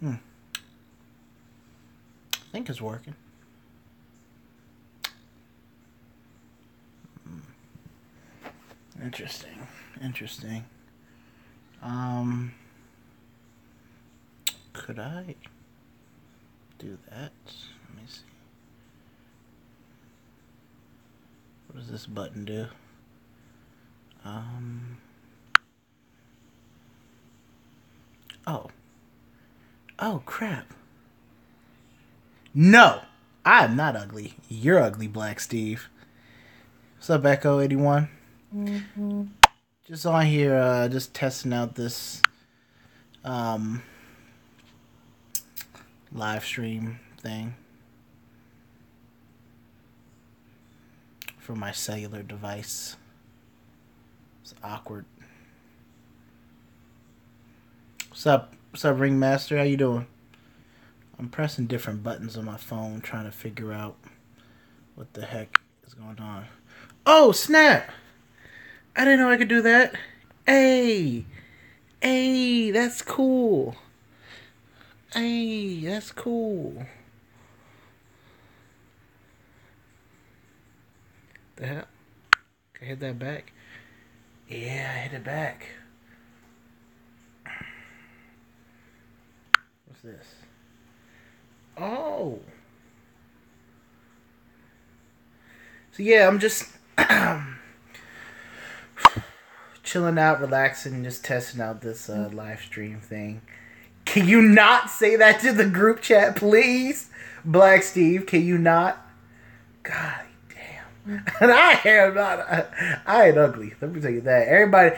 I think it's working. Interesting. Interesting. Could I do that? Let me see. What does this button do? Oh. Oh, crap. No! I am not ugly. You're ugly, Black Steve. What's up, Echo 81? Just on here, just testing out this live stream thing for my cellular device. It's awkward. What's up? What's up, Ringmaster? How you doing? I'm pressing different buttons on my phone trying to figure out what the heck is going on. Oh, snap! I didn't know I could do that. Hey! Hey, that's cool. Hey, that's cool. The hell? Can I hit that back? Yeah, I hit it back. What's this? Oh. So yeah, I'm just chilling out, relaxing, just testing out this live stream thing. Can you not say that to the group chat, please? Black Steve, can you not? God damn. And I ain't ugly. Let me tell you that. Everybody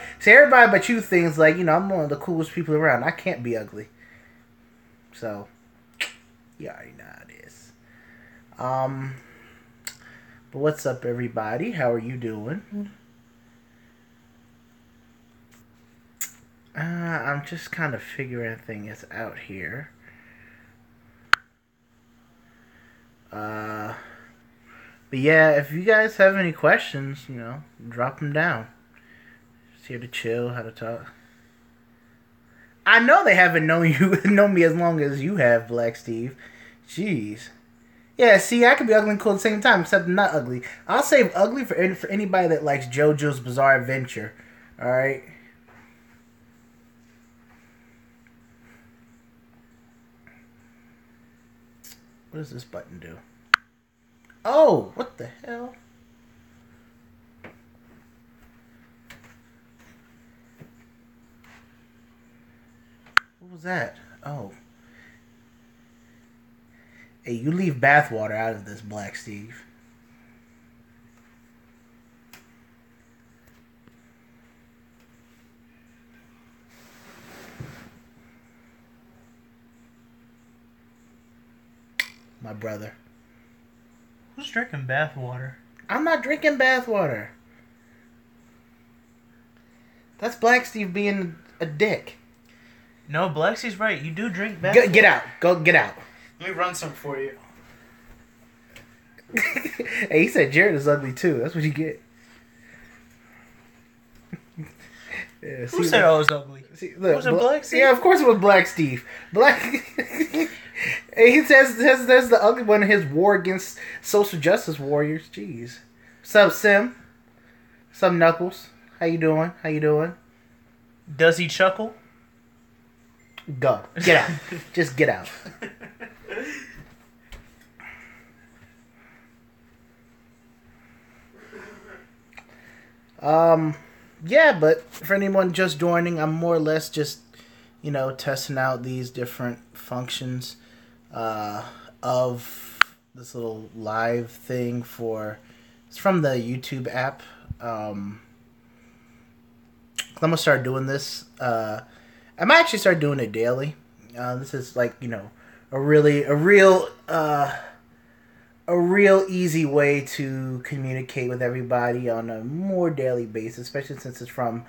but you things like, I'm one of the coolest people around. I can't be ugly. So, you already know how it is. But what's up, everybody? How are you doing? I'm just kind of figuring things out here. But yeah, if you guys have any questions, drop them down. Just here to chill, how to talk. I know they haven't known me as long as you have, Black Steve. Jeez. Yeah, see, I could be ugly and cool at the same time, except I'm not ugly. I'll save ugly for anybody that likes JoJo's Bizarre Adventure. Alright? What does this button do? Oh, what the hell? What was that? Oh. Hey, you leave bathwater out of this, Black Steve. My brother. Who's drinking bathwater? I'm not drinking bathwater. That's Black Steve being a dick. No, Black Steve's right. You do drink bathwater. Get out. Get out. Let me run some for you. Hey, he said Jared is ugly too. That's what you get. Yeah, who said I was ugly? Was it Black Steve? Yeah, of course it was Black Steve. Hey, he says there's the ugly one in his war against social justice warriors. Jeez. What's up, Sim? What's up, Knuckles? How you doing? Does he chuckle? Go. Get out. Just get out. Yeah, but for anyone just joining, I'm more or less just, testing out these different functions of this little live thing it's from the YouTube app. I'm gonna start doing this. I might actually start doing it daily. This is like, a real easy way to communicate with everybody on a more daily basis, especially since it's from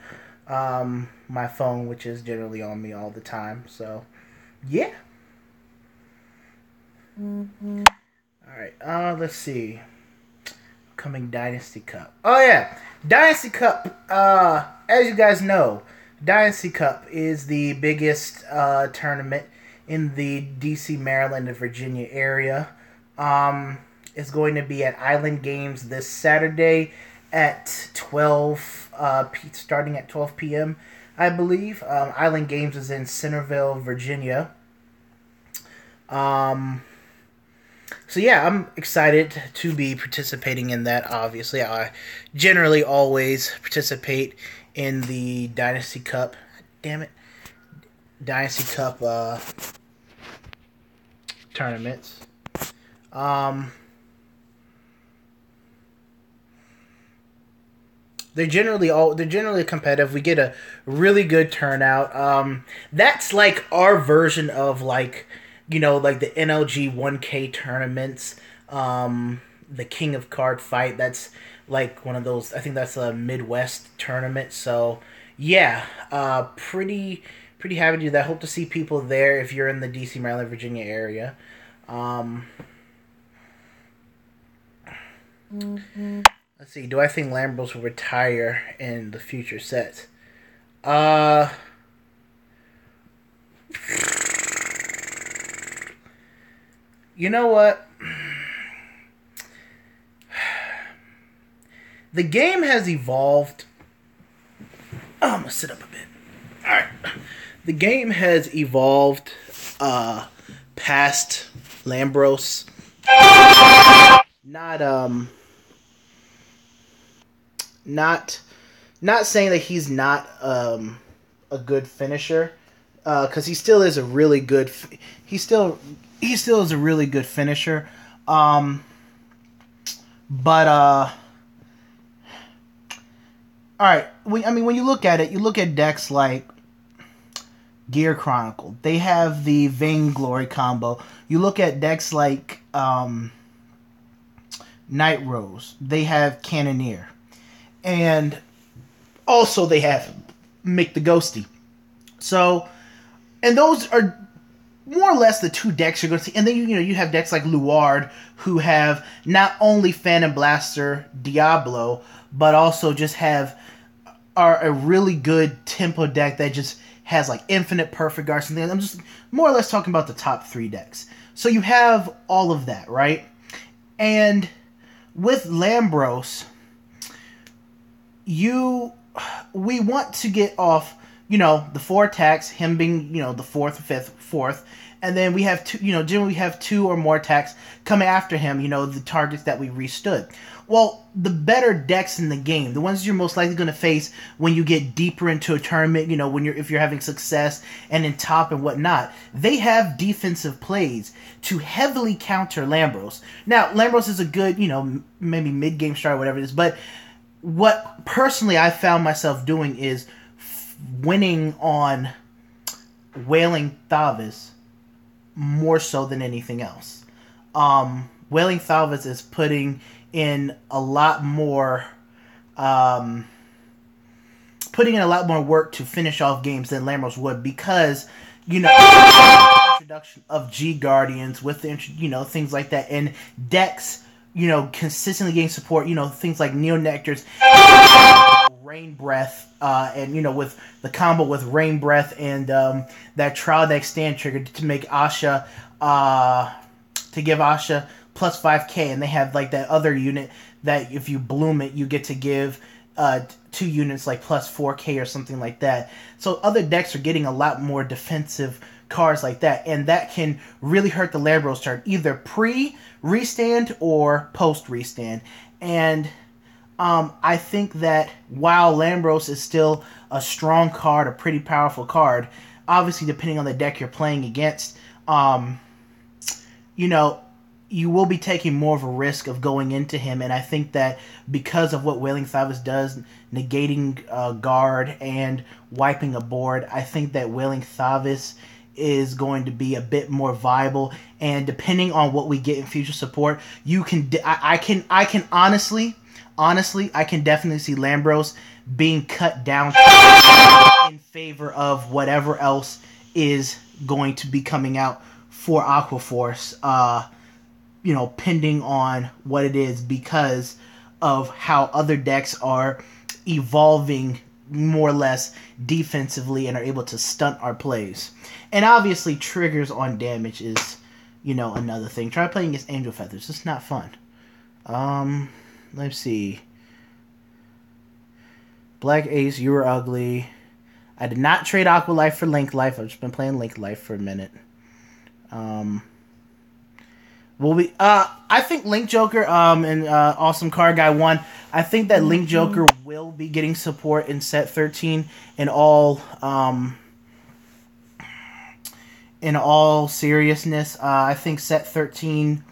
my phone, which is generally on me all the time. So, yeah. Mm-hmm. All right. Let's see. Coming Dynasty Cup. Oh yeah, Dynasty Cup. As you guys know, Dynasty Cup is the biggest tournament in the DC, Maryland, and Virginia area. Is going to be at Island Games this Saturday at 12, starting at 12 p.m., I believe. Island Games is in Centerville, Virginia. So yeah, I'm excited to be participating in that. Obviously, I generally always participate in the Dynasty Cup. Damn it. Dynasty Cup tournaments. They're generally competitive. We get a really good turnout. That's like our version of like the NLG 1K tournaments. The King of Card Fight. That's like one of those. I think that's a Midwest tournament. So yeah, pretty happy to do that. Hope to see people there if you're in the DC, Maryland, Virginia area. Let's see. Do I think Lambros will retire in the future sets? You know what? The game has evolved. Oh, I'm gonna sit up a bit. All right. The game has evolved past Lambros. Not saying that he's not a good finisher, because he still is a really good. He still is a really good finisher. But all right. When you look at it, you look at decks like Gear Chronicle. They have the Vainglory combo. You look at decks like Night Rose. They have Cannoneer. And also they have Mick the Ghosty. So, and those are more or less the two decks you're going to see. And then you have decks like Luard, who have not only Phantom Blaster, Diablo, but also just are a really good tempo deck that just has like Infinite Perfect Guard. Something. I'm just more or less talking about the top three decks. So you have all of that, right? And with Lambros, we want to get off, the 4 attacks, him being, the 4th, 5th, 4th, and then we have two, generally we have 2 or more attacks coming after him, the targets that we restood. Well, the better decks in the game, the ones you're most likely going to face when you get deeper into a tournament, if you're having success and in top and whatnot, they have defensive plays to heavily counter Lambros. Now, Lambros is a good, maybe mid-game strat or whatever it is, but what personally I found myself doing is winning on Wailing Thavis more so than anything else. Wailing Thavis is putting in a lot more work to finish off games than Lambros would, because the introduction of G Guardians with the things like that, and decks consistently getting support, things like Neo Nectars, Rain Breath, and with the combo with Rain Breath and that Trial Deck Stand trigger to make Asha, to give Asha plus 5k, and they have like that other unit that if you bloom it, you get to give 2 units like plus 4k or something like that. So other decks are getting a lot more defensive cards like that, and that can really hurt the Lambros turn, either pre-restand or post-restand. And I think that while Lambros is still a strong card, a pretty powerful card, obviously depending on the deck you're playing against, you will be taking more of a risk of going into him, and I think that because of what Wailing Thavis does, negating guard and wiping a board, I think that Wailing Thavis is going to be a bit more viable, and depending on what we get in future support, I can honestly, I can definitely see Lambros being cut down in favor of whatever else is going to be coming out for Aqua Force, pending on what it is, because of how other decks are evolving more or less defensively and are able to stunt our plays. And obviously triggers on damage is, another thing. Try playing against Angel Feathers. It's not fun. Let's see. Black Ace, you were ugly. I did not trade Aqua Life for Link Life. I've just been playing Link Life for a minute. I think Link Joker and Awesome Card Guy won. I think that Link Joker will be getting support in set 13 in all seriousness. I think set 13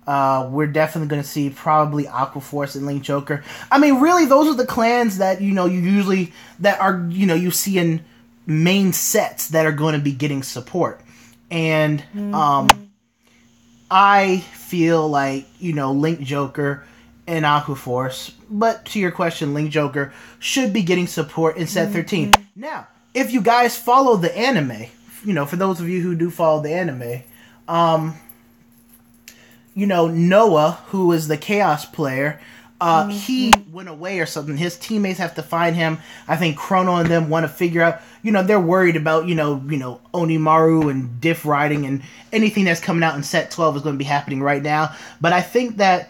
we're definitely going to see probably Aqua Force and Link Joker. I mean, really, those are the clans that, you usually, that are, you see in main sets that are going to be getting support. And, I feel like, Link Joker and Aqua Force, but to your question, Link Joker should be getting support in set 13. Now, if you guys follow the anime, for those of you who do follow the anime, Noah, who is the Chaos player, he went away or something. His teammates have to find him. I think Chrono and them want to figure out, they're worried about, Onimaru and Diff Riding and anything that's coming out in set 12 is going to be happening right now. But I think that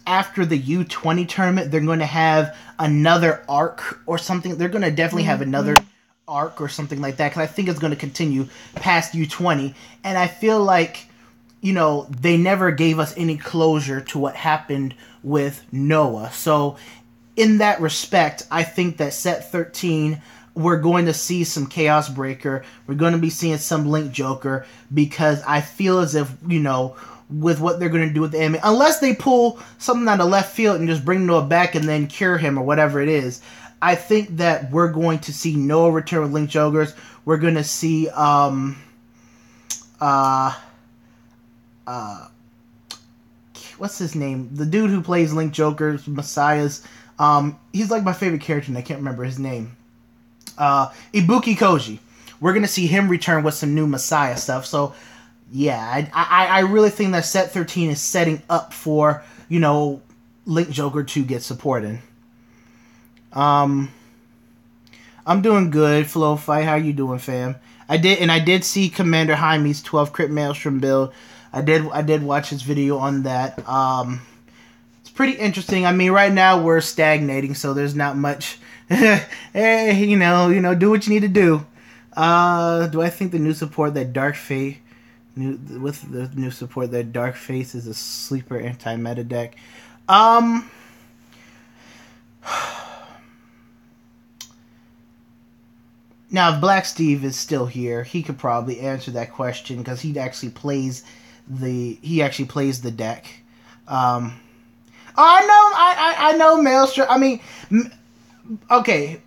after the U20 tournament, they're going to have another arc or something. They're going to definitely have another arc or something like that, because I think it's going to continue past U20. And I feel like, they never gave us any closure to what happened with Noah. So, in that respect, I think that set 13, we're going to see some Chaos Breaker. We're going to be seeing some Link Joker, because I feel as if, with what they're going to do with the anime, unless they pull something out of left field and just bring Noah back and then cure him or whatever it is, I think that we're going to see Noah return with Link Jokers. We're going to see, what's his name? The dude who plays Link Joker's Messiahs. He's like my favorite character, and I can't remember his name. Ibuki Koji. We're gonna see him return with some new Messiah stuff. So, yeah, I really think that set 13 is setting up for Link Joker to get supported. I'm doing good, Flow Fight. How you doing, fam? I did see Commander Jaime's 12 crit Maelstrom build. I did watch his video on that. It's pretty interesting. I mean, right now we're stagnating, so there's not much. Hey, do what you need to do. Do I think the new support that Dark Face is a sleeper anti-meta deck? Now, if Black Steve is still here, he could probably answer that question, because he actually plays the deck. I know Maelstrom. I mean, okay,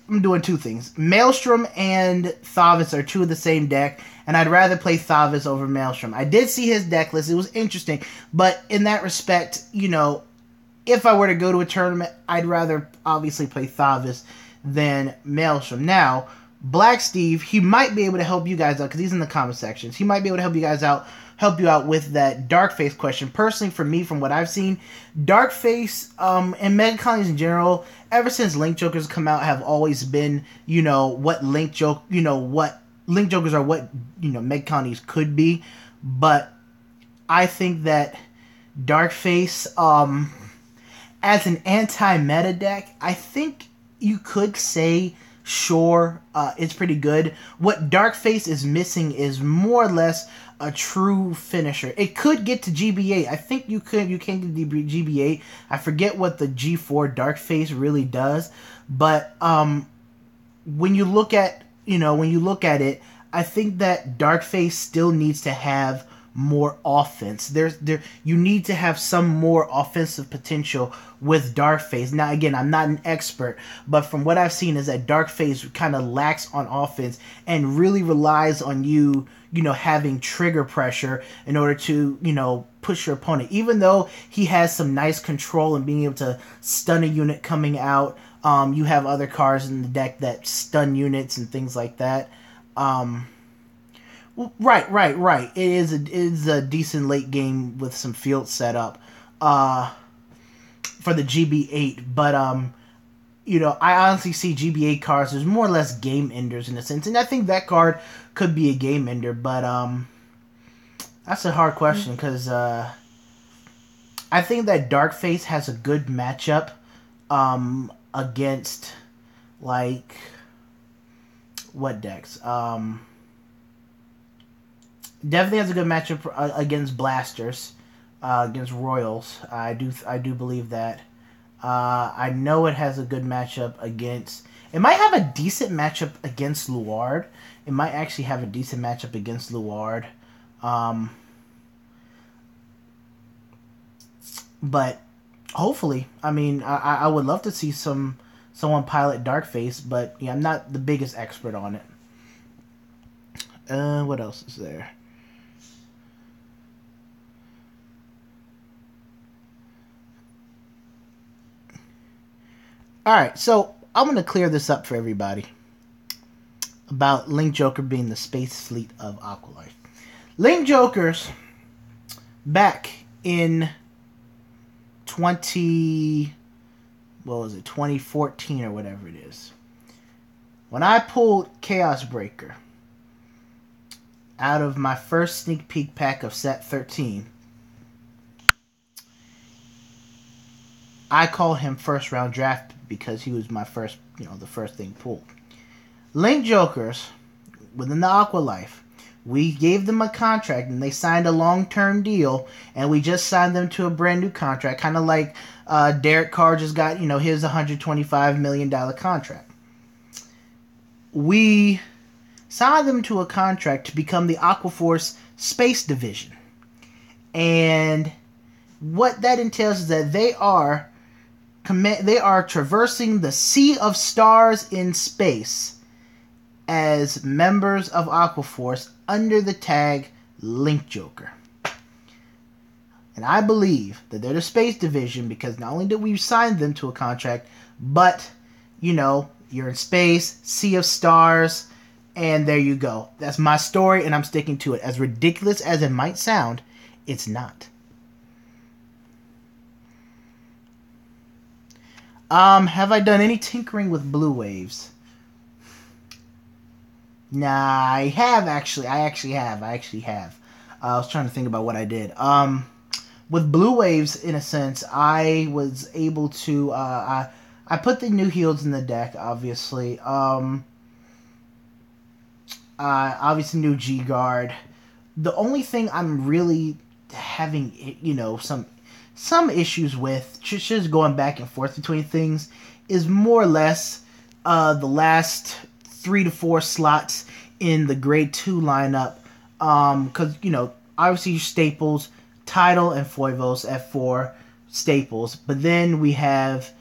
I'm doing two things. Maelstrom and Thavis are two of the same deck, and I'd rather play Thavis over Maelstrom. I did see his deck list. It was interesting, but in that respect, if I were to go to a tournament, I'd rather obviously play Thavis than Maelstrom. Now, Black Steve, he might be able to help you guys out, because he's in the comment sections. He might be able to help you out with that Darkface question. Personally, for me, from what I've seen, Darkface and Mega Colonies in general, ever since Link Jokers come out, have always been, what Link Jokers are, what Mega Colonies could be. But I think that Darkface, as an anti-meta deck, I think you could say, sure, it's pretty good. What Darkface is missing is more or less a true finisher. It could get to GB8. I think you can get GB8. I forget what the G4 Darkface really does, but when you look at it, I think that Darkface still needs to have more offense. You need to have some more offensive potential with Darkface. Now, again, I'm not an expert, but from what I've seen is that Darkface kind of lacks on offense and really relies on you having trigger pressure in order to, push your opponent. Even though he has some nice control and being able to stun a unit coming out, you have other cards in the deck that stun units and things like that. Right. It is a decent late game with some field setup for the GB8, but I honestly see GBA cards as more or less game enders in a sense, and I think that card could be a game ender, but that's a hard question because I think that Darkface has a good matchup against like what decks? Definitely has a good matchup against Blasters, against Royals. I do believe that. I know it has a good matchup against. It might have a decent matchup against Luard. It might actually have a decent matchup against Luard. But hopefully, I mean, I would love to see someone pilot Darkface, but yeah, I'm not the biggest expert on it. What else is there? Alright, so I'm going to clear this up for everybody about Link Joker being the space fleet of Aqua Life. Link Jokers, back in 2014 or whatever it is, when I pulled Chaos Breaker out of my first sneak peek pack of set 13, I call him first round draft because he was my first, the first thing pulled. Link Jokers, within the Aqua Life, we gave them a contract and they signed a long-term deal, and we just signed them to a brand new contract, kind of like Derek Carr just got, his $125 million contract. We signed them to a contract to become the Aqua Force Space Division. And what that entails is that they are traversing the sea of stars in space as members of Aqua Force under the tag Link Joker. And I believe that they're the Space Division because not only did we sign them to a contract, but, you're in space, sea of stars, and there you go. That's my story, and I'm sticking to it. As ridiculous as it might sound, it's not. Have I done any tinkering with Blue Waves? Nah, I have actually. I actually have. I was trying to think about what I did. With Blue Waves, in a sense, I was able to. I put the new heals in the deck, obviously. Obviously, new G Guard. The only thing I'm really having, some issues with, just going back and forth between things, is more or less the last 3 to 4 slots in the grade 2 lineup, because obviously staples Tidal and Foivos at 4 staples, but then we have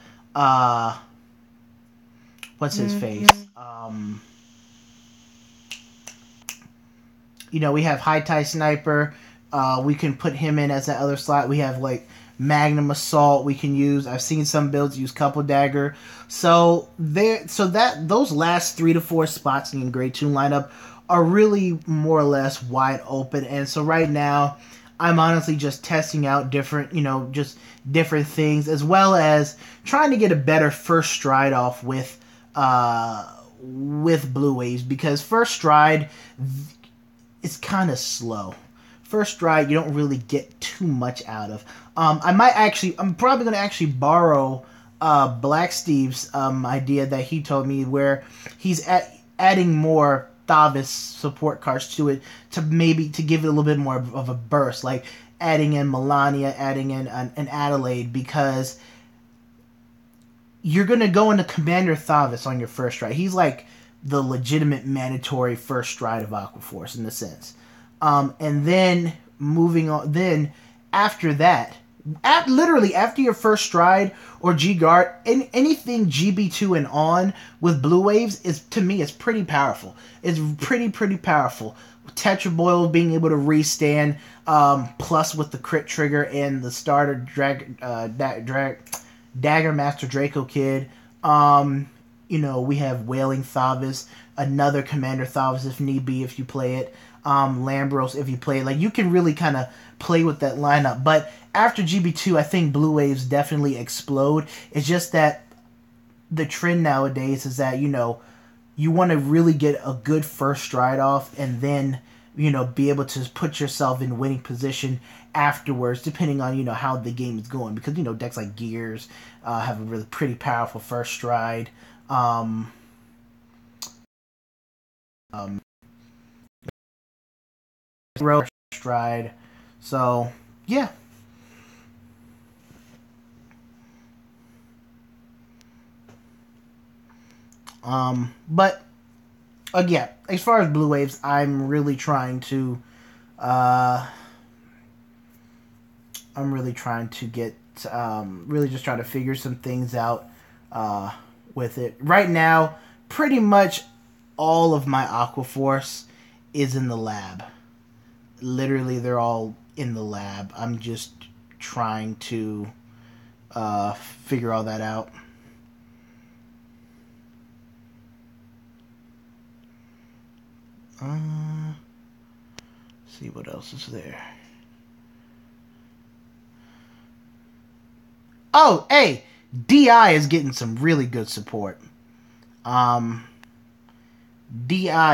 what's his face, we have High Tide Sniper. We can put him in as that other slot. We have like Magnum Assault we can use. I've seen some builds use Couple Dagger. So those last 3 to 4 spots in grade 2 lineup are really more or less wide open. And so right now, I'm honestly just testing out different things, as well as trying to get a better first stride off with Blue Waves, because first stride is kind of slow. First stride, you don't really get too much out of. I'm probably going to actually borrow Black Steve's idea that he told me, where he's adding more Thavis support cards to it to give it a little bit more of a burst, like adding in Melania, adding in an Adelaide, because you're going to go into Commander Thavis on your first stride. He's like the legitimate mandatory first stride of Aqua Force in a sense. And then moving on, then after that, literally after your first stride or G Guard, anything GB2 and on with Blue Waves is, to me, it's pretty powerful. It's pretty powerful. Tetra Boil being able to restand, plus with the crit trigger and the starter Dagger Master Draco Kid. We have Wailing Thavis, another Commander Thavis if need be, if you play it. Lambros if you play it. Like, you can really kind of play with that lineup. But after GB2, I think Blue Waves definitely explode. It's just that the trend nowadays is that, you know, you want to really get a good first stride off and then, you know, be able to put yourself in winning position afterwards, depending on, you know, how the game is going. Because, you know, decks like Gears have a really pretty powerful first stride. First stride. So, yeah. But again, as far as Blue Waves, I'm really trying to get really just trying to figure some things out with it. Right now, pretty much all of my Aqua Force is in the lab. Literally, they're all in the lab. I'm just trying to figure all that out. See what else is there. Oh, hey, DI is getting some really good support. DI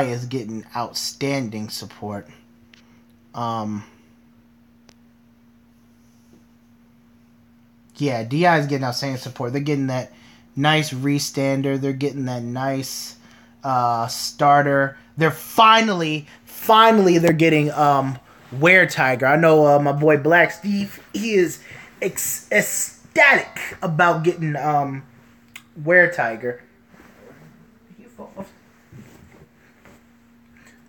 is getting outstanding support. Yeah, DI is getting outstanding support. They're getting that nice restander. They're getting that nice starter. They're finally they're getting Were Tiger. I know my boy Black Steve, he is ecstatic about getting Were Tiger.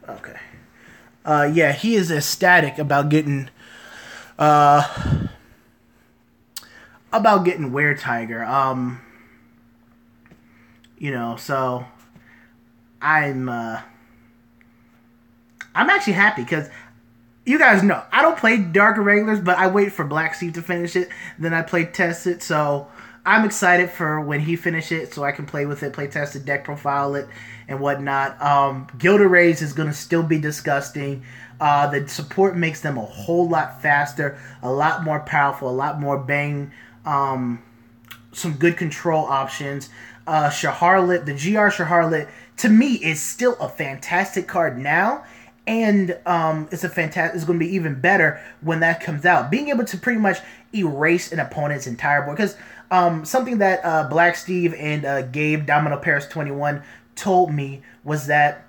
Okay. Yeah, he is ecstatic about getting Were Tiger. You know, so I'm actually happy because you guys know I don't play Dark Irregulars, but I wait for Black Steve to finish it, then I play test it. So I'm excited for when he finishes it, so I can play with it, play test it, deck profile it, and whatnot. Gilded Rays is gonna still be disgusting. The support makes them a whole lot faster, a lot more powerful, a lot more bang. Some good control options. Shaharlet, the GR Shaharlet, to me is still a fantastic card now. And it's going to be even better when that comes out. Being able to pretty much erase an opponent's entire board. Because something that Black Steve and Gabe Domino Paris 21 told me was that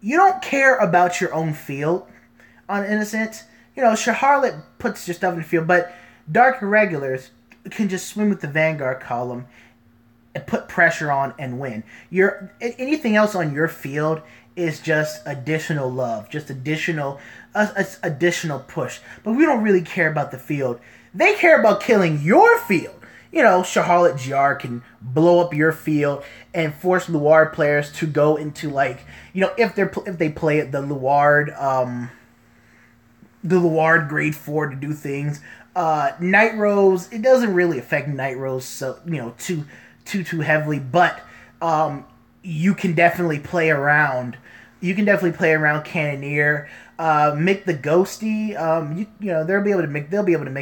you don't care about your own field, in a sense. You know, Shaharlet puts your stuff in the field, but Dark Irregulars can just swim with the Vanguard column and put pressure on and win. Anything else on your field is just additional love, just additional push. But we don't really care about the field. They care about killing your field. You know, Shaharlet GR can blow up your field and force Luard players to go into, like, you know, if they play the Luard grade 4 to do things. Night Rose, it doesn't really affect Night Rose, so, you know, too heavily, but you can definitely play around. You can definitely play around Cannoneer. Make the Ghosty. You know, they'll be able to make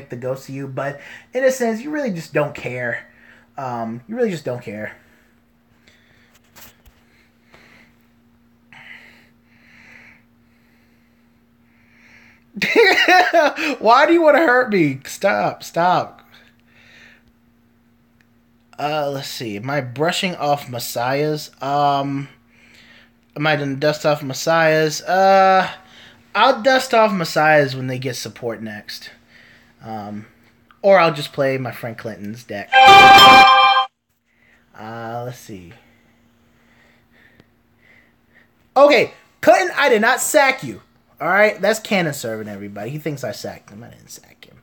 the Ghost of you, but in a sense, you really just don't care. You really just don't care. Why do you want to hurt me? Stop. Let's see. Am I brushing off Messiahs? Am I gonna dust off Messiahs? I'll dust off Messiahs when they get support next. Or I'll just play my friend Clinton's deck. Let's see. Okay, Clinton, I did not sack you. Alright? That's Cannon serving everybody. He thinks I sacked him. I didn't sack him.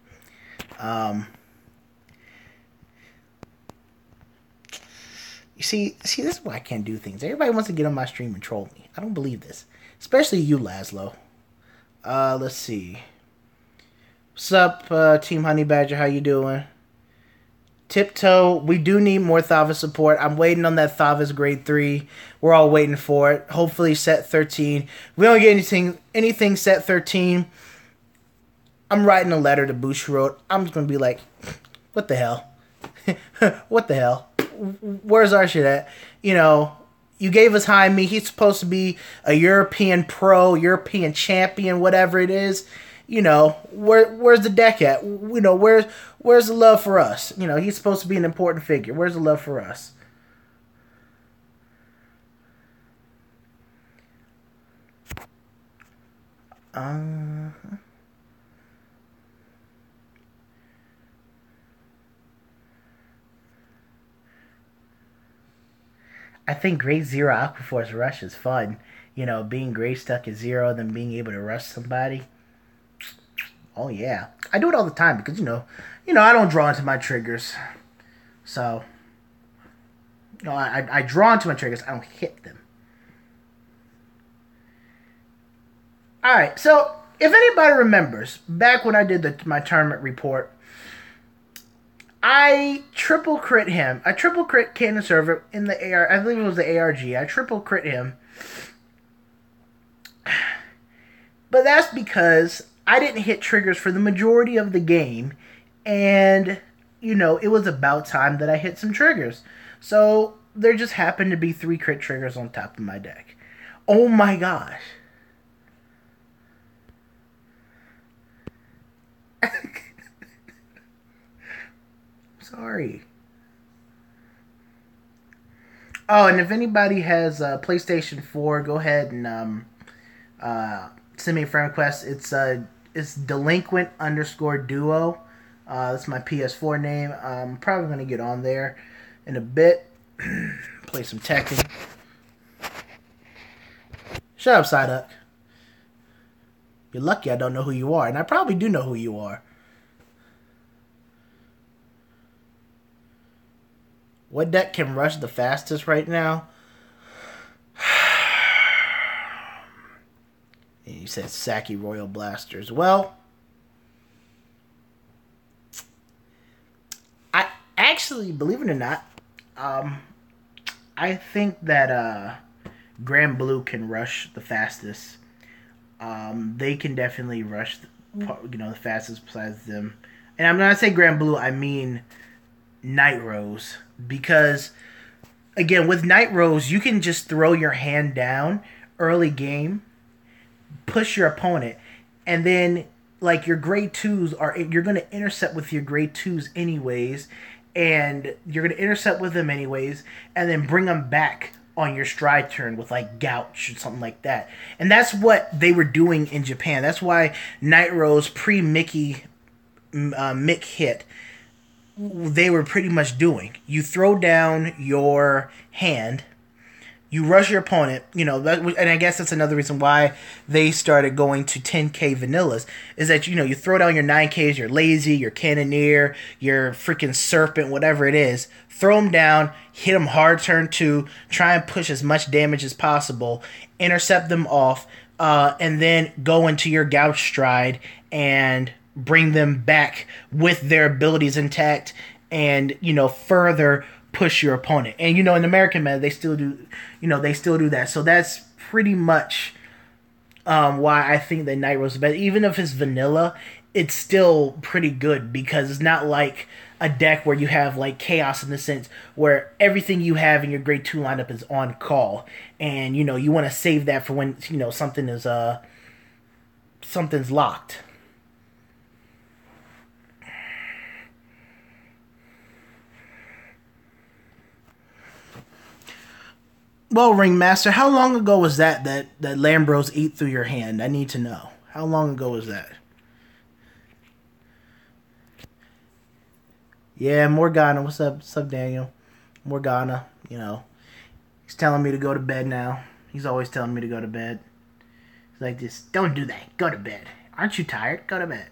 You see, this is why I can't do things. Everybody wants to get on my stream and troll me. I don't believe this. Especially you, Laszlo. Let's see. What's up, Team Honey Badger? How you doing? Tiptoe, we do need more Thavis support. I'm waiting on that Thavis grade 3. We're all waiting for it. Hopefully set 13. If we don't get anything set 13, I'm writing a letter to Bushiroad. I'm just going to be like, what the hell? What the hell? where's our shit at? You know, you gave us Jaime. He's supposed to be a European pro, European champion, whatever it is. You know, where's the deck at? You know, where's the love for us? You know, he's supposed to be an important figure. Where's the love for us? I think Grade Zero Aquaforce Rush is fun. You know, being Grade stuck at 0 and then being able to rush somebody. Oh yeah, I do it all the time because you know, I don't draw into my triggers, so you know, I draw into my triggers. I don't hit them. All right, so if anybody remembers, back when I did my tournament report, I triple crit him. I triple crit Cannon Server in the AR. I believe it was the ARG. I triple crit him. But that's because I didn't hit triggers for the majority of the game. And, you know, it was about time that I hit some triggers. So there just happened to be 3 crit triggers on top of my deck. Oh my gosh. Sorry. Oh, and if anybody has a PlayStation 4, go ahead and send me a friend request. It's delinquent_duo. That's my PS4 name. I'm probably gonna get on there in a bit. Play some Tekken. Shut up, Psyduck. You're lucky I don't know who you are, and I probably do know who you are. What deck can rush the fastest right now? You said Saki Royal Blasters. Well, I actually, believe it or not, I think that Grand Blue can rush the fastest. They can definitely rush, the fastest besides them. And I'm not saying Grand Blue, I mean Night Rose. Because, again, with Night Rose, you can just throw your hand down early game, push your opponent, and then, like, your grade 2s you're going to intercept with your grade 2s anyways, and you're going to intercept with them anyways, and then bring them back on your stride turn with, like, Gouch or something like that. And that's what they were doing in Japan. That's why Night Rose pre-Mick hit, they were pretty much doing. You throw down your hand, you rush your opponent, and I guess that's another reason why they started going to 10k vanillas, is that, you throw down your 9ks, your Lazy, your Cannoneer, your freaking Serpent, whatever it is, throw them down, hit them hard turn 2, try and push as much damage as possible, intercept them off, and then go into your Gouch stride and bring them back with their abilities intact and, further push your opponent. And, in American Meta, they still do that. So that's pretty much why I think that Night Rose is better. Even if it's vanilla, it's still pretty good because it's not like a deck where you have, like, Chaos in the sense where everything you have in your grade 2 lineup is on call. And, you want to save that for when, something's locked. Well, Ringmaster, how long ago was that Lambros ate through your hand? I need to know. How long ago was that? Yeah, Morgana. What's up? What's up, Daniel? Morgana, he's telling me to go to bed now. He's always telling me to go to bed. He's like this, don't do that. Go to bed. Aren't you tired? Go to bed.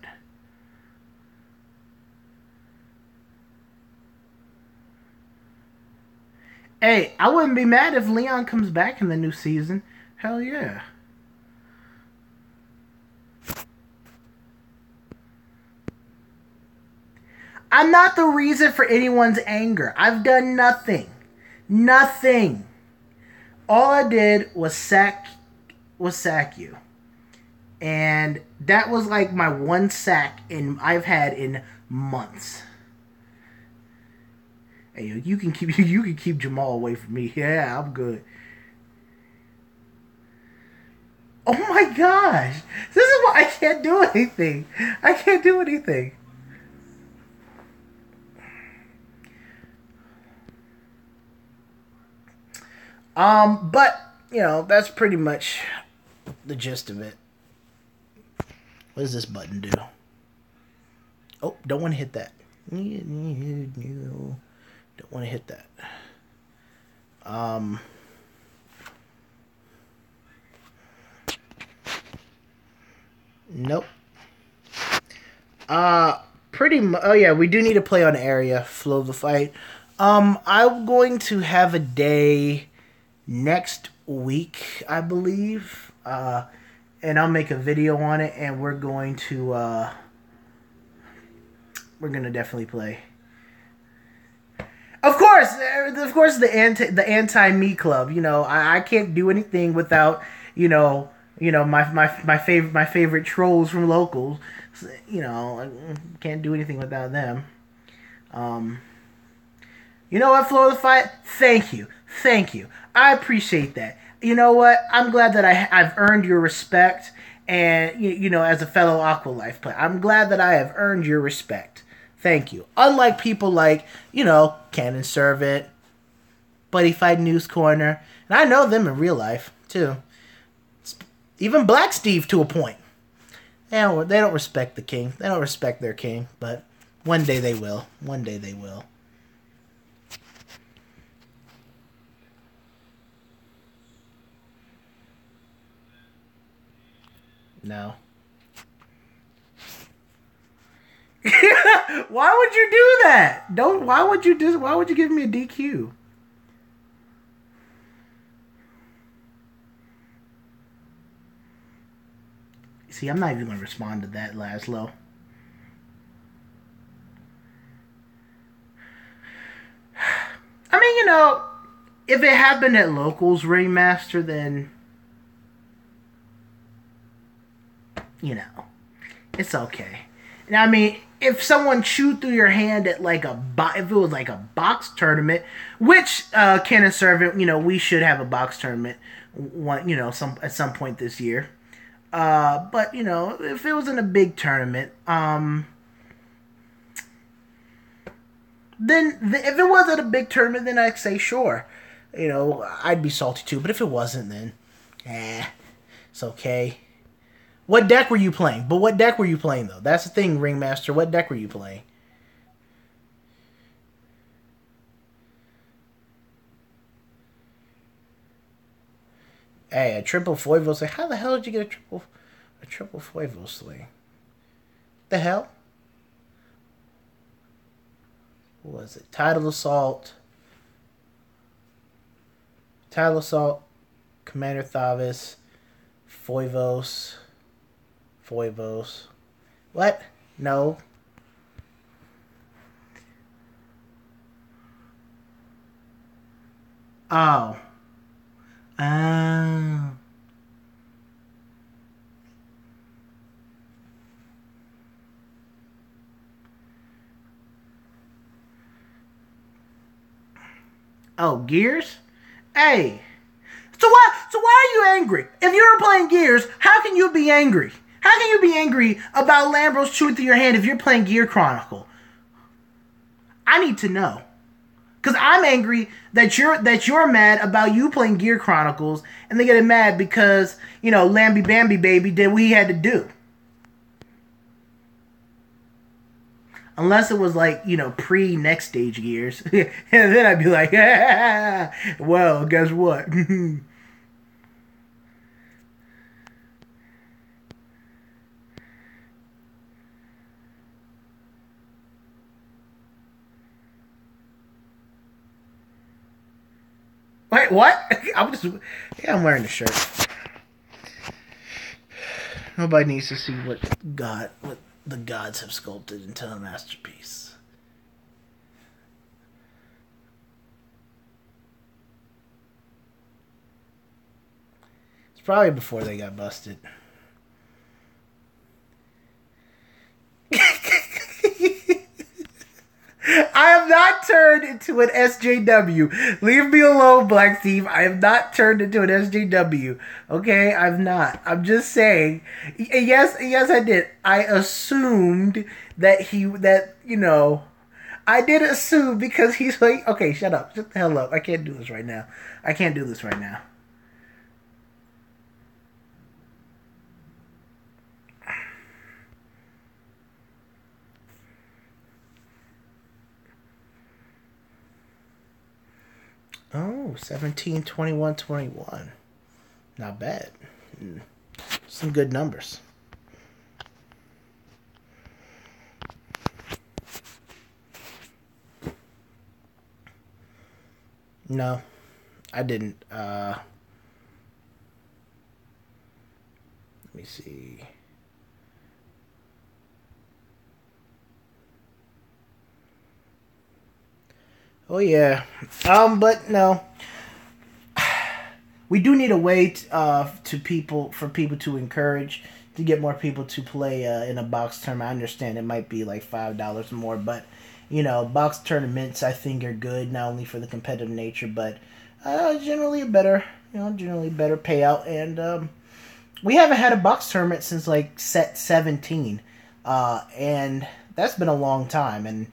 Hey, I wouldn't be mad if Leon comes back in the new season. Hell yeah. I'm not the reason for anyone's anger. I've done nothing. Nothing. All I did was sack you. And that was like my one sack I've had in months. Hey, you can keep Jamal away from me. Yeah, I'm good. Oh my gosh! This is why I can't do anything. I can't do anything. But you know, that's pretty much the gist of it. What does this button do? Oh, don't want to hit that. Don't want to hit that. Nope. Pretty much. Oh yeah, we do need to play on area. Flow of the fight. I'm going to have a day next week, I believe. And I'll make a video on it, and we're going to definitely play. Of course, the anti me club. You know, I can't do anything without my favorite trolls from locals. You know, I can't do anything without them. You know what, Flow of the Fight? Thank you. I appreciate that. You know what? I'm glad that I've earned your respect, and you know, as a fellow Aqua Life player, I'm glad that I have earned your respect. Thank you. Unlike people like, you know, Cannon Servant, Buddy Fight News Corner, and I know them in real life too. Even Black Steve to a point. They don't respect the king. They don't respect their king, but one day they will. One day they will. No. Why would you do that? Why would you give me a DQ? See, I'm not even going to respond to that, Laszlo. I mean, you know, if it happened at Locals Ringmaster, then, you know, it's okay. And I mean, if someone chewed through your hand at like if it was like a box tournament, which Cannon Servant, you know, we should have a box tournament, at some point this year. But you know, if it was in a big tournament, then if it wasn't a big tournament, then I'd say sure. You know, I'd be salty too. But if it wasn't, then it's okay. What deck were you playing? But what deck were you playing, though? That's the thing, Ringmaster. What deck were you playing? Hey, a triple Foivo sling. How the hell did you get a triple Foivo sling? The hell? What was it? Tidal Assault, Commander Thavis, Foivos. What? No. Oh. Oh, Gears? Hey. So why are you angry? If you were playing Gears, how can you be angry? How can you be angry about Lambros chewing through your hand if you're playing Gear Chronicle? I need to know. Because I'm angry that you're mad about you playing Gear Chronicles, and they get mad because, you know, Lambie Bambi Baby did what he had to do. Unless it was like, you know, pre-next stage Gears. And then I'd be like, well, guess what? Wait, what? I'm wearing the shirt. Nobody needs to see what the gods have sculpted into a masterpiece. It's probably before they got busted. I am not turned into an SJW. Leave me alone, Black Steve. I am not turned into an SJW. Okay, I'm not. I'm just saying. Yes, I did. I assumed that I did assume because he's like, okay, shut up. Shut the hell up. I can't do this right now. Oh, 17, 21, 21. Not bad. Some good numbers. No, I didn't. Let me see. Oh yeah, but no. We do need a way for people to encourage to get more people to play in a box tournament. I understand it might be like $5 more, but box tournaments I think are good not only for the competitive nature, but generally better payout. And we haven't had a box tournament since like set 17, and that's been a long time. And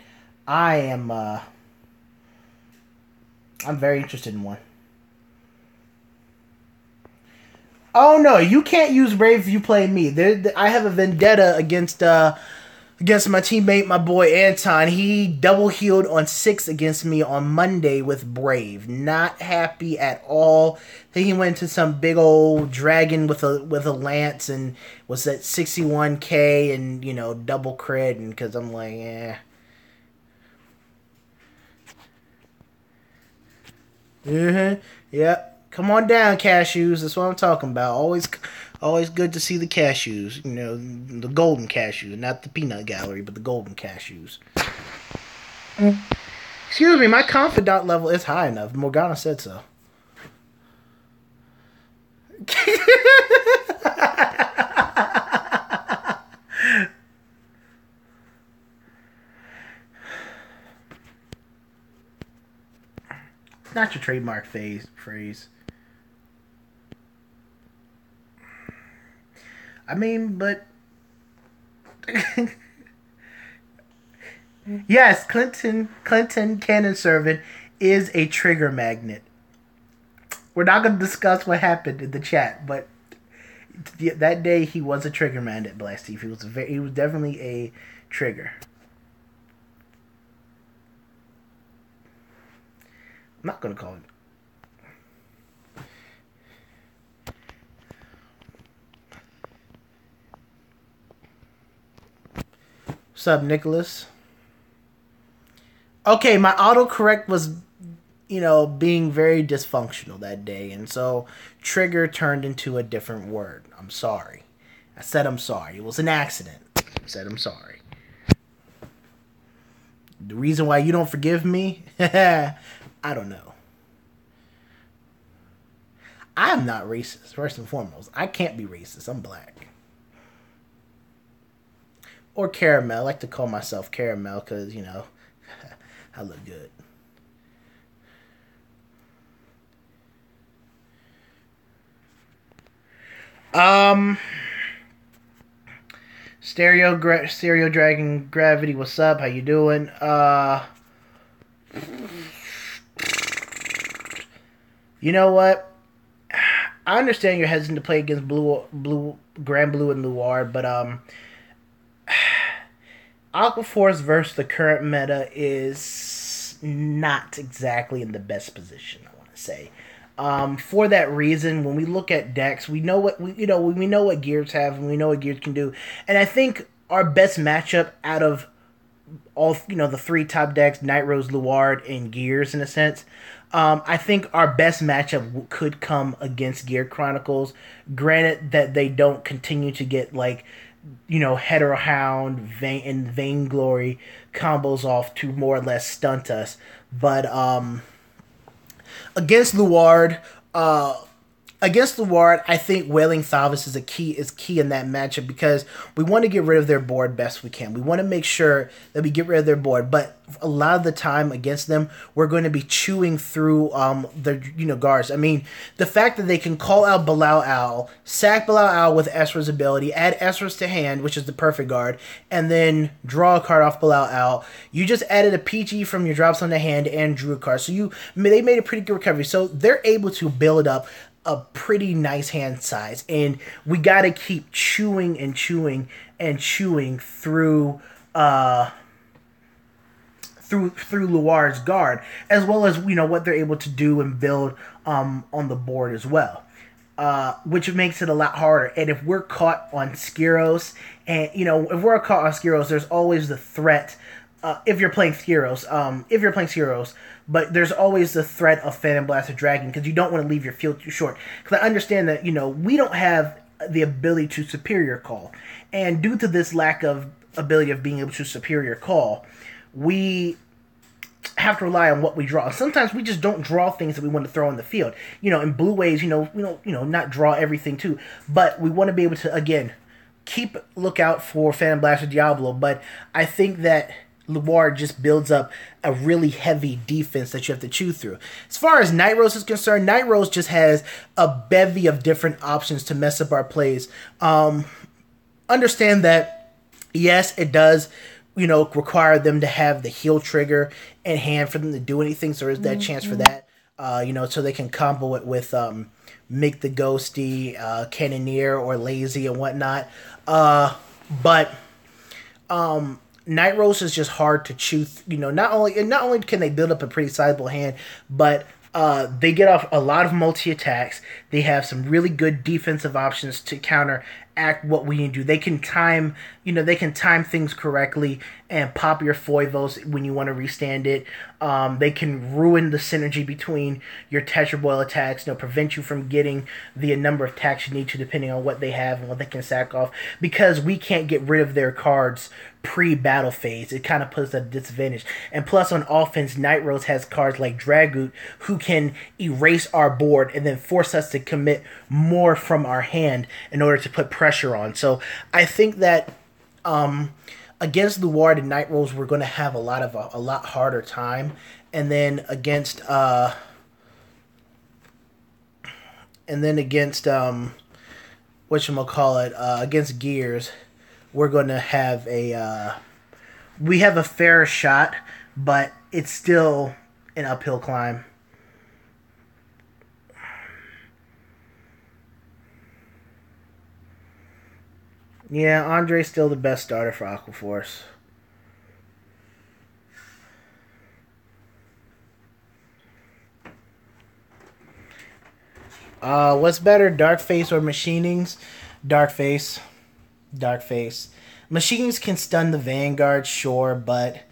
I'm very interested in one. Oh no, you can't use Brave if you play me. I have a vendetta against my teammate, my boy Anton. He double healed on 6 against me on Monday with Brave. Not happy at all. Then he went to some big old dragon with a lance and was at 61k and double crit, and because I'm like, eh. Yep. Come on down, cashews. That's what I'm talking about. Always good to see the cashews. The golden cashews, not the peanut gallery, but the golden cashews. Excuse me, my confidant level is high enough. Morgana said so. Not your trademark phrase. I mean, but yes, Clinton Cannon Servant is a trigger magnet. We're not going to discuss what happened in the chat, but that day he was a trigger magnet, Black Steve. He was definitely a trigger. I'm not going to call him. What's up, Nicholas? Okay, my autocorrect was, being very dysfunctional that day, and so trigger turned into a different word. I'm sorry. I said I'm sorry. It was an accident. I said I'm sorry. The reason why you don't forgive me? I don't know. I am not racist, first and foremost. I can't be racist. I'm black. Or caramel. I like to call myself caramel because, I look good. Stereo Dragon Gravity, what's up? How you doing? You know what? I understand you're hesitant to play against Grand Blue and Luard, but Aqua Force versus the current meta is not exactly in the best position, I want to say. For that reason, when we look at decks, we know what we know what Gears have, and we know what Gears can do. And I think our best matchup out of all the 3 top decks, Night Rose, Luard, and Gears, in a sense, I think our best matchup could come against Gear Chronicles. Granted that they don't continue to get Hetero Hound and Vainglory combos off to more or less stunt us, but against Luard, against the Ward, I think Wailing Thavis is key in that matchup because we want to get rid of their board best we can. We want to make sure that we get rid of their board, but a lot of the time against them, we're going to be chewing through their guards. I mean, the fact that they can call out Bilal Owl, sack Bilal Owl with Esra's ability, add Esra's to hand, which is the perfect guard, and then draw a card off Bilal Owl. You just added a PG from your drops on the hand and drew a card, so they made a pretty good recovery. So they're able to build up a pretty nice hand size, and we got to keep chewing and chewing and chewing through Luar's guard, as well as what they're able to do and build on the board as well, which makes it a lot harder. And if we're caught on Skiros, there's always the threat. If you're playing Skiros, but there's always the threat of Phantom Blast or Dragon because you don't want to leave your field too short. Because I understand that, we don't have the ability to Superior Call. And due to this lack of ability of being able to Superior Call, we have to rely on what we draw. Sometimes we just don't draw things that we want to throw in the field. In blue ways, we don't not draw everything too. But we want to be able to, again, keep lookout for Phantom Blast or Diablo. But I think that Luar just builds up a really heavy defense that you have to chew through. As far as Night Rose is concerned, Night Rose just has a bevy of different options to mess up our plays. Understand that, yes, it does, require them to have the heal trigger in hand for them to do anything, so there's that chance for that, so they can combo it with Mick the Ghosty, Cannoneer, or Lazy and whatnot. But Night Rose is just hard to chew. Not only can they build up a pretty sizable hand, but they get off a lot of multi attacks. They have some really good defensive options to counteract what we need to do. They can time, things correctly and pop your Foivos when you want to restand it. They can ruin the synergy between your Tetra Boil attacks, prevent you from getting the number of attacks you need to depending on what they have and what they can sack off. Because we can't get rid of their cards pre-battle phase, it kind of puts us at a disadvantage. And plus on offense, Night Rose has cards like Dragoot who can erase our board and then force us to commit more from our hand in order to put pressure on. So I think that against the Ward and Night Rose, we're going to have a lot harder time. And then against against Gears, we're going to have we have a fair shot, but it's still an uphill climb. Yeah, Andre's still the best starter for Aquaforce. What's better, Darkface or Machinings? Darkface. Machinings can stun the Vanguard, sure, but,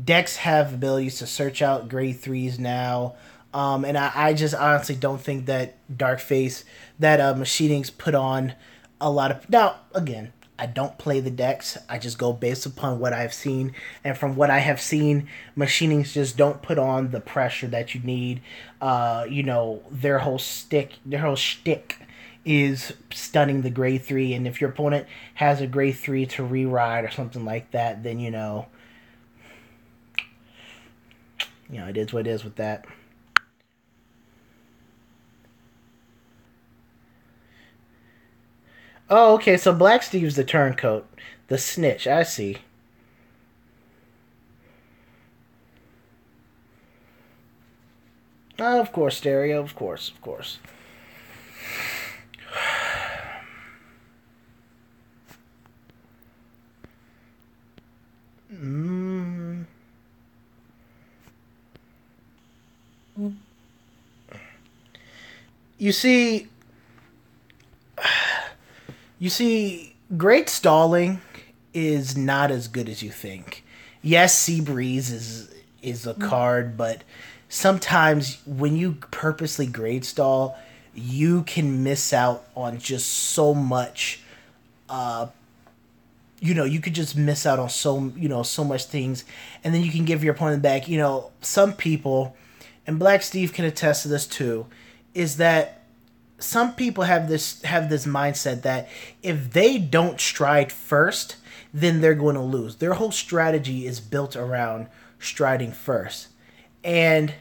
decks have abilities to search out grade 3s now. And I just honestly don't think that Darkface, that Machinings put on a lot of... Now, again, I don't play the decks. I just go based upon what I've seen. And from what I have seen, Machinings just don't put on the pressure that you need. Their whole shtick is stunning the grade 3. And if your opponent has a grade 3 to reride or something like that, then, it is what it is with that. Oh, okay, so Black Steve's the turncoat. The snitch, I see. Oh, of course, Stereo, of course. You see, great stalling is not as good as you think. Yes, Seabreeze is a card, but sometimes when you purposely grade stall, you can miss out on just so much. You could just miss out on so much things, and then you can give your opponent back. Some people, and Black Steve can attest to this too, is that some people have this mindset that if they don't stride first, then they're going to lose. Their whole strategy is built around striding first. And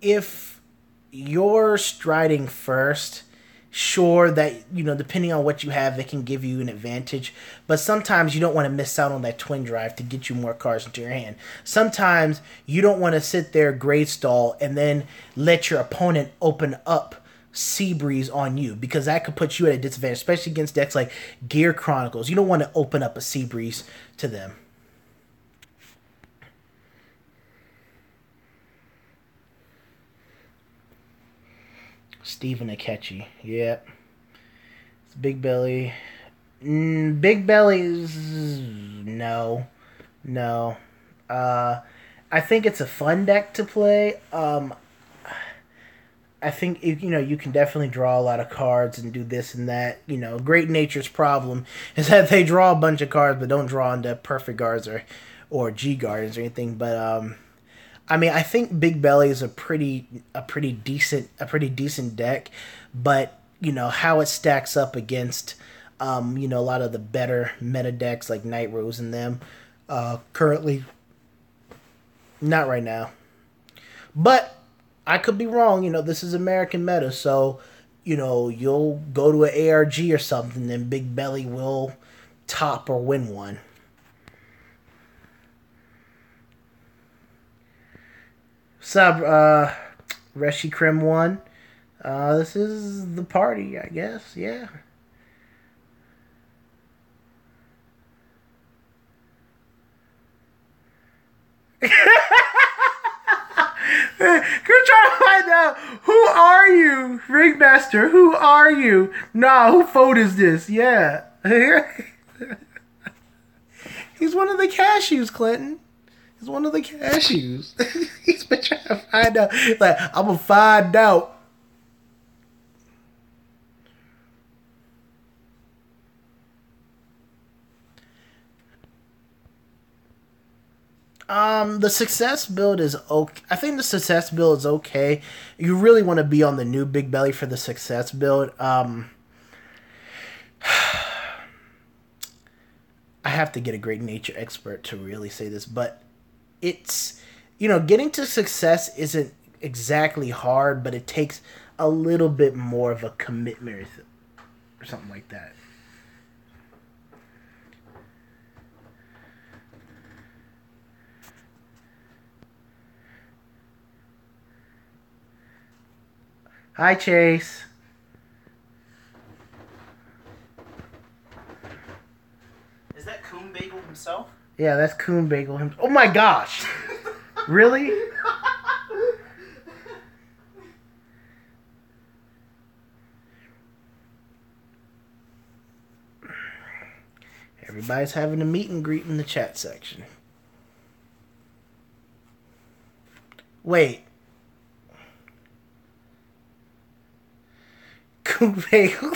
if you're striding first, sure that, you know, depending on what you have, it can give you an advantage. But sometimes you don't want to miss out on that twin drive to get you more cars into your hand. Sometimes you don't want to sit there grade stall and then let your opponent open up Seabreeze on you, because that could put you at a disadvantage, especially against decks like Gear Chronicles. You don't want to open up a Seabreeze to them. Stephen Akechi. Yep. It's Big Belly. Big Belly's... No. I think it's a fun deck to play. I think, you know, you can definitely draw a lot of cards and do this and that. You know, Great Nature's problem is that they draw a bunch of cards but don't draw into Perfect Guards or G Guardians or anything. But I mean, I think Big Belly is a pretty decent deck, but you know how it stacks up against you know, a lot of the better meta decks like Night Rose and them. Currently, not right now, but I could be wrong. You know, this is American meta, so you know, you'll go to an ARG or something, and Big Belly will top or win one. Sub, Reshi Krim 1. This is the party, I guess. Yeah. You're trying to find out, who are you, Ringmaster? Who are you? Nah, who phone is this? Yeah. He's one of the cashews, Clinton. He's one of the cashews. He's been trying to find out. Like, I'm going to find out. The success build is okay. I think the success build is okay. You really want to be on the new Big Belly for the success build. I have to get a Great Nature expert to really say this, but it's, you know, getting to success isn't exactly hard, but it takes a little bit more of a commitment or something like that. Hi, Chase. Is that Coon Bagel himself? Yeah, that's Coon Bagel himself. Oh my gosh! Really? Everybody's having a meet and greet in the chat section. Wait. Coon Bagel.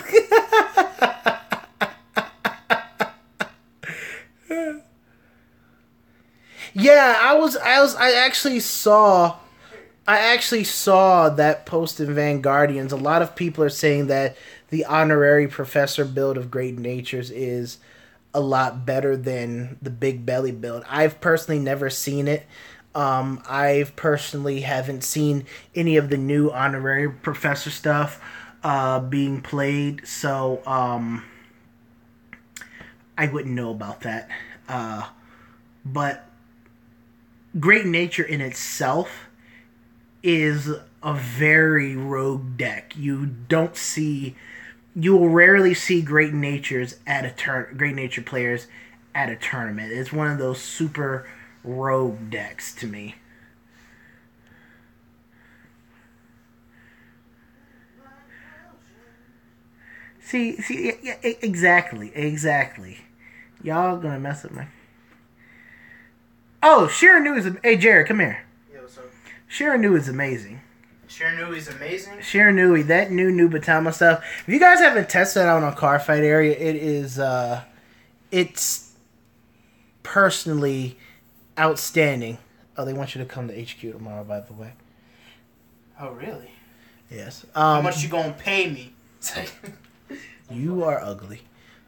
Yeah, I actually saw that post in Vanguardians. A lot of people are saying that the honorary professor build of Great Natures is a lot better than the Big Belly build. I've personally never seen it. I've personally haven't seen any of the new honorary professor stuff being played, so I wouldn't know about that. But Great Nature in itself is a very rogue deck. You will rarely see Great Nature players at a tournament. It's one of those super rogue decks to me. See, yeah, exactly. Y'all gonna mess up my... Oh, Shiranui is... Hey, Jared, come here. Yeah, what's up? Shiranui is amazing. Shiranui is amazing? Shiranui, that new Batama stuff. If you guys haven't tested it out on Car Fight Area, it is... it's personally outstanding. Oh, they want you to come to HQ tomorrow, by the way. Oh, really? Yes. How much you gonna pay me? You are ugly.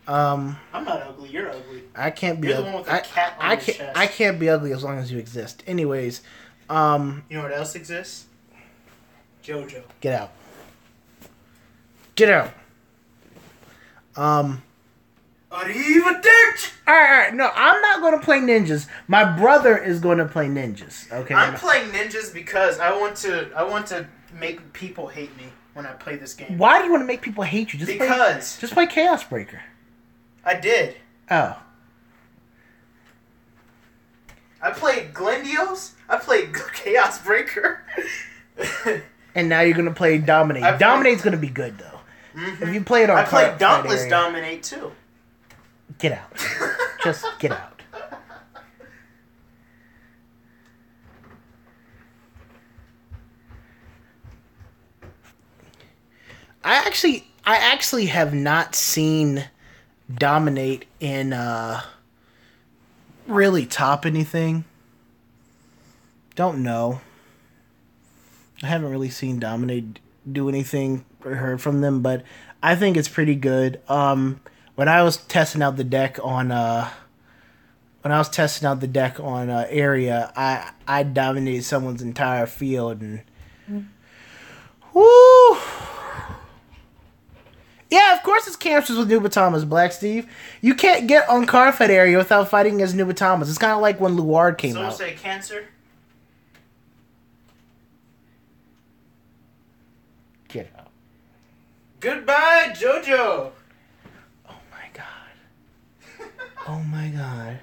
I'm not ugly. You're ugly. I can't be. You're the one with the cat on your chest. I can't be ugly as long as you exist. Anyways, you know what else exists? JoJo. Get out. Get out. Arrivederci. All right. No, I'm not going to play ninjas. My brother is going to play ninjas. Okay. I'm playing ninjas because I want to make people hate me when I play this game. Why do you want to make people hate you? Just play Chaos Breaker. I did. Oh. I played Glendios. I played Chaos Breaker. And now you're going to play Dominate. Dominate's going to be good, though. Mm-hmm. If you play it on I played Dauntless Dominate, too. Get out. Just get out. I actually have not seen Dominate in really top anything. Don't know. I haven't really seen Dominate do anything or heard from them, but I think it's pretty good. When I was testing out the deck on Area, I dominated someone's entire field and woo. Yeah, of course it's cancers with Nubatamas, Black Steve. You can't get on card fight Area without fighting as Nubatamas. It's kind of like when Luard came out. So say cancer? Get out. Goodbye, JoJo. Oh my god. Oh my god.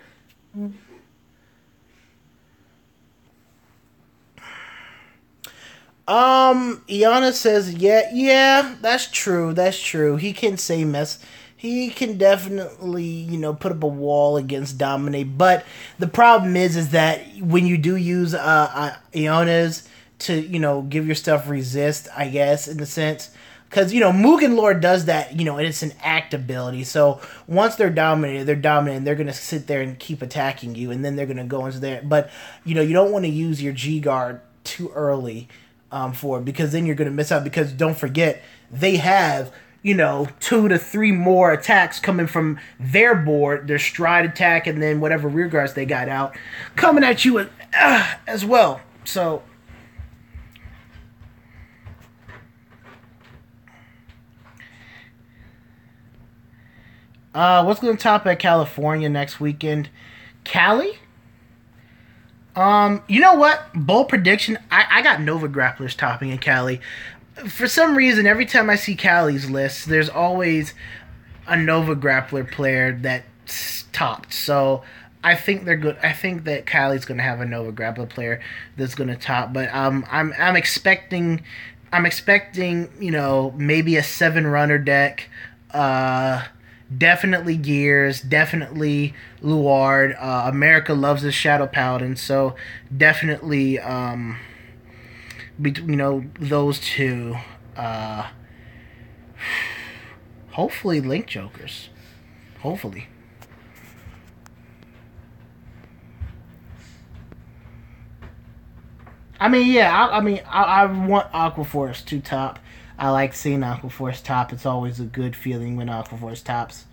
Iana says, yeah, that's true. He can say mess. He can definitely, put up a wall against Dominate. But the problem is that when you do use Iana's to, give your stuff resist, I guess, in a sense. Because, Mugen Lord does that, and it's an act ability. So once they're dominated. They're going to sit there and keep attacking you. And then they're going to go into there. But, you don't want to use your G-Guard too early for it. Because then you're going to miss out. Because don't forget, they have, 2 to 3 more attacks coming from their board. Their stride attack and then whatever rear guards they got out. Coming at you as well. So... what's going to top at California next weekend? Cali? You know what? Bold prediction. I got Nova Grapplers topping in Cali. For some reason, every time I see Cali's list, there's always a Nova Grappler player that's topped. So I think they're good. I think that Cali's going to have a Nova Grappler player that's going to top. But I'm expecting maybe a 7-runner deck. Definitely Gears, definitely Luard. America loves the Shadow Paladin, so definitely those two. Hopefully Link Jokers. Hopefully. I want Aqua Force to top. I like seeing Aqua Force top. It's always a good feeling when Aqua Force tops.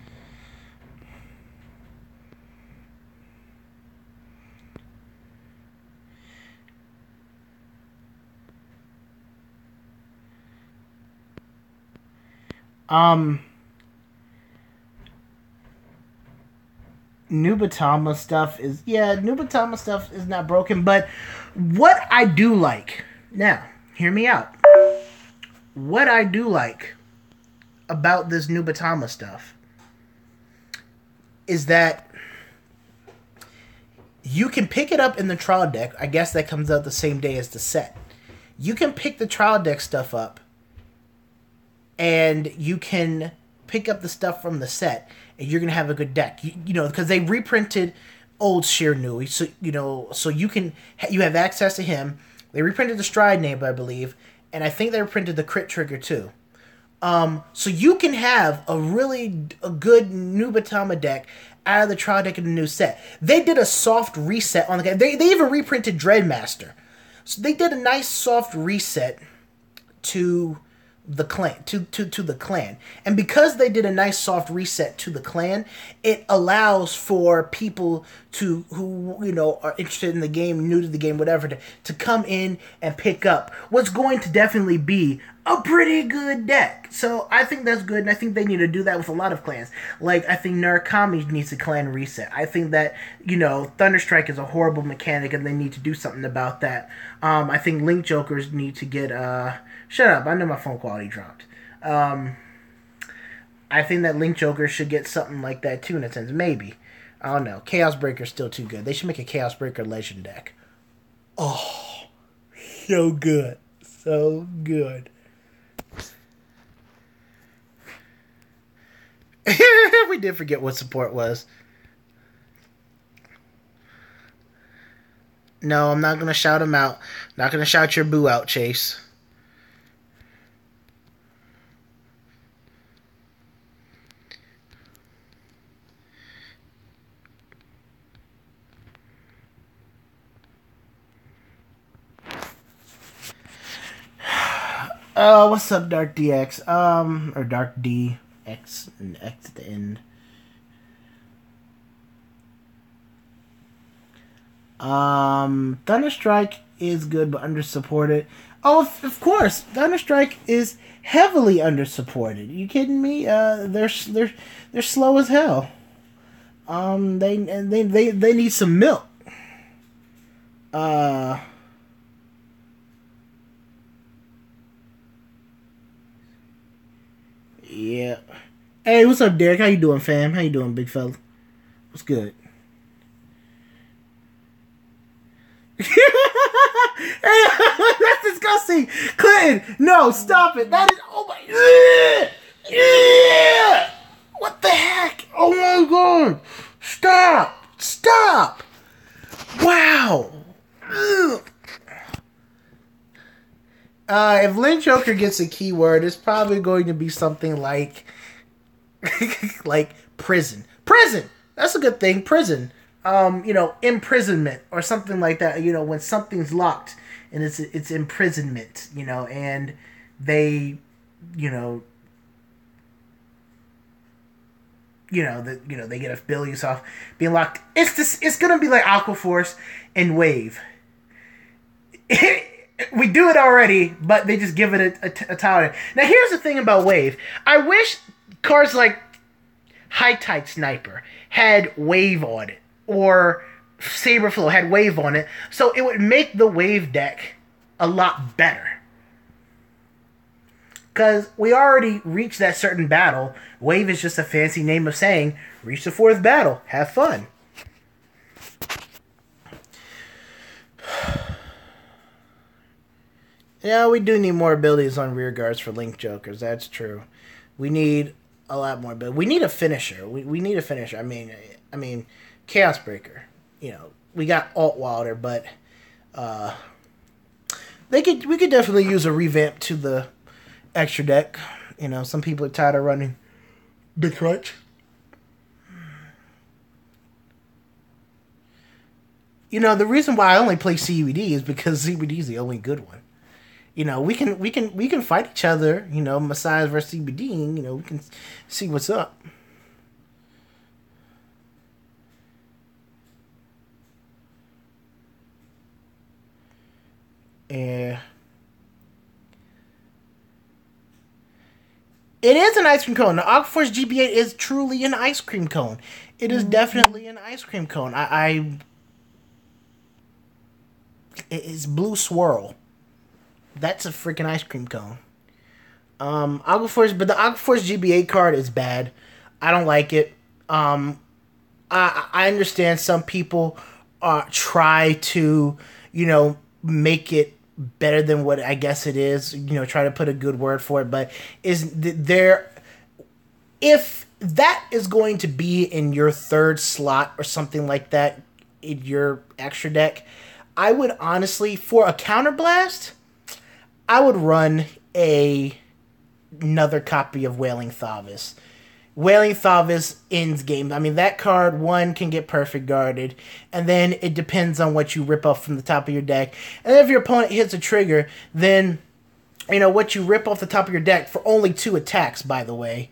Nubatama stuff is not broken, but what I do like, now, hear me out. What I do like about this Nubatama stuff is that you can pick it up in the trial deck. I guess that comes out the same day as the set. You can pick the trial deck stuff up and you can pick up the stuff from the set and you're going to have a good deck. Because they reprinted old Shirnui, so you have access to him. They reprinted the Stride name, I believe. And I think they reprinted the Crit Trigger too. So you can have a good Nubatama deck out of the trial deck in the new set. They did a soft reset on the game. They even reprinted Dreadmaster. So they did a nice soft reset to the clan to the clan. And because they did a nice soft reset to the clan, it allows for people who are interested in the game, new to the game, whatever, to come in and pick up what's going to definitely be a pretty good deck. So I think that's good, and I think they need to do that with a lot of clans. Like, I think Narukami needs a clan reset. I think that, Thunderstrike is a horrible mechanic, and they need to do something about that. I think Link Jokers need to get, shut up, I know my phone quality dropped. I think that Link Jokers should get something like that too, in a sense. Maybe. I don't know. Chaos Breaker's still too good. They should make a Chaos Breaker Legend deck. Oh, so good. So good. We did forget what support was. No, I'm not going to shout him out. Not going to shout your boo out, Chase. What's up, Dark DX? Or Dark D. X and X at the end. Thunderstrike is good but undersupported. Oh, of course, Thunderstrike is heavily undersupported. You kidding me? They're slow as hell. They need some milk. Yeah. Hey, what's up, Derek? How you doing, fam? How you doing, big fella? What's good? Hey, that's disgusting. Clinton, no, stop it. That is, oh my, yeah. What the heck? Oh my god. Stop. Wow. If Link Joker gets a keyword, it's probably going to be something like like prison. That's a good thing. Prison. Imprisonment or something like that. When something's locked and it's imprisonment. And they, they get a bill off being locked. It's gonna be like Aqua Force and Wave. We do it already, but they just give it a title. Now, here's the thing about Wave. I wish cards like High Tide Sniper had Wave on it, or Saberflow had Wave on it, so it would make the Wave deck a lot better. Because we already reached that certain battle. Wave is just a fancy name of saying, reach the 4th battle, have fun. Yeah, we do need more abilities on rear guards for Link Jokers. That's true. We need a lot more ability. We need a finisher. We need a finisher. I mean, Chaos Breaker. We got Alt Wilder, but we could definitely use a revamp to the extra deck. Some people are tired of running Big Crunch. The reason why I only play CUD is because CUD is the only good one. We can fight each other, Messiah versus CBD, we can see what's up. It is an ice cream cone. The Aqua Force GB8 is truly an ice cream cone. It is definitely an ice cream cone. It's blue swirl. That's a freaking ice cream cone. Aqua Force, but the Aqua Force GBA card is bad. I don't like it. I understand some people try to, make it better than what I guess it is. Try to put a good word for it, but if that is going to be in your 3rd slot or something like that in your extra deck, I would honestly, for a counterblast, I would run another copy of Wailing Thavis. Wailing Thavis ends game. That card, 1, can get perfect guarded, and then it depends on what you rip off from the top of your deck. And if your opponent hits a trigger, then what you rip off the top of your deck for only 2 attacks, by the way,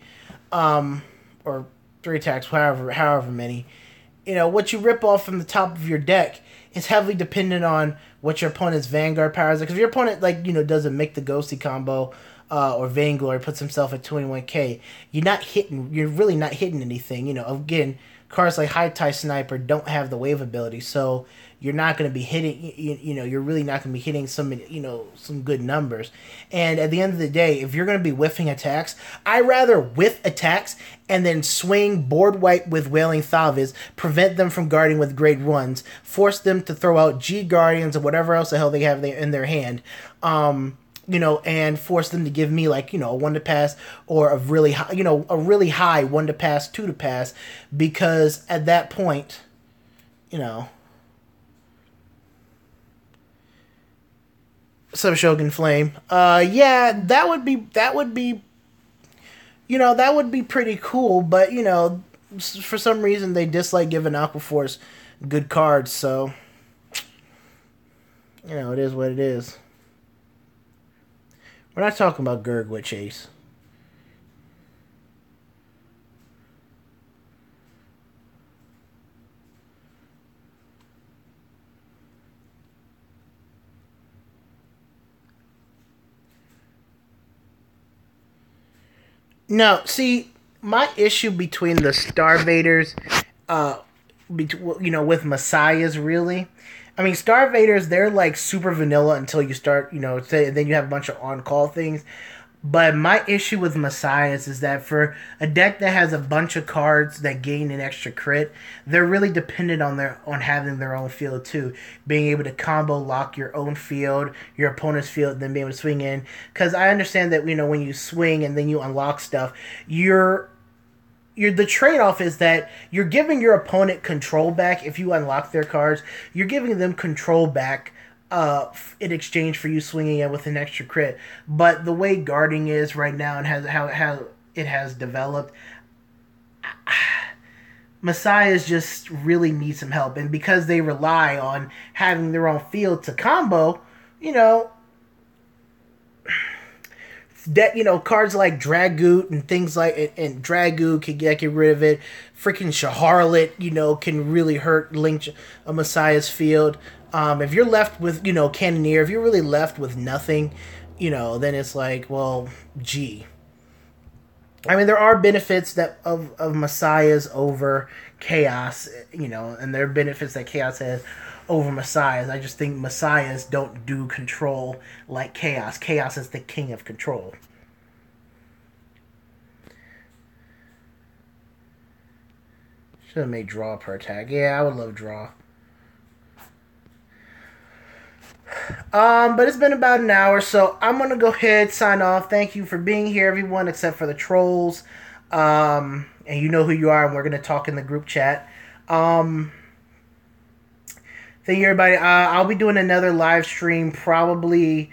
or 3 attacks, however many. What you rip off from the top of your deck is heavily dependent on what your opponent's Vanguard powers are. Because if your opponent, does a Make the Ghosty combo, or Vainglory, puts himself at 21k, you're really not hitting anything. Again, cards like High Tie Sniper don't have the wave ability, so you're not going to be hitting, you're really not going to be hitting some good numbers. And at the end of the day, if you're going to be whiffing attacks, I'd rather whiff attacks and then swing board wipe with Wailing Thaviz, prevent them from guarding with grade 1s, force them to throw out G Guardians or whatever else the hell they have in their hand, and force them to give me a 1 to pass or a really high 1 to pass, 2 to pass, because at that point, Shogun Flame. That would be pretty cool, but for some reason they dislike giving Aquaforce good cards, so it is what it is. We're not talking about Gurgwa Chase. No, see, my issue between the Starvaders, with Messiahs, really. I mean, Starvaders, they're super vanilla until you start, then you have a bunch of on-call things. But my issue with Messiahs is that for a deck that has a bunch of cards that gain an extra crit, they're really dependent on having their own field too. Being able to combo lock your own field, your opponent's field, then being able to swing in. Because I understand that, when you swing and then you unlock stuff, the trade-off is that you're giving your opponent control back. If you unlock their cards, you're giving them control back in exchange for you swinging in with an extra crit. But the way guarding is right now and how it has developed, Messiahs just really need some help. And because they rely on having their own field to combo, that cards like Dragoot and things and Dragoot can get rid of it. Freaking Shaharlet, can really link a Messiah's field. If you're left with Cannoneer, if you're really left with nothing, then it's gee. I mean, there are benefits of Messiahs over Chaos, and there are benefits that Chaos has over Messiahs. I just think Messiahs don't do control like Chaos. Chaos is the king of control. Should have made draw per attack. Yeah, I would love draw. But it's been about an hour, so I'm gonna go ahead, sign off. Thank you for being here, everyone, except for the trolls. And you know who you are, and we're gonna talk in the group chat. Thank you, everybody. I'll be doing another live stream probably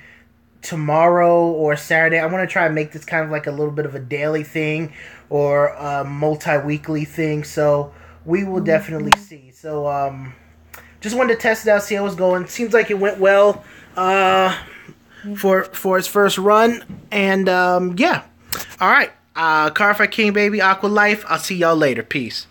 tomorrow or Saturday. I want to try and make this kind of like a little bit of a daily thing or a multi-weekly thing. So we will definitely see. So just wanted to test it out, see how it's going. Seems like it went well for its first run. And yeah. All right. Carify King, baby. Aqua Life. I'll see y'all later. Peace.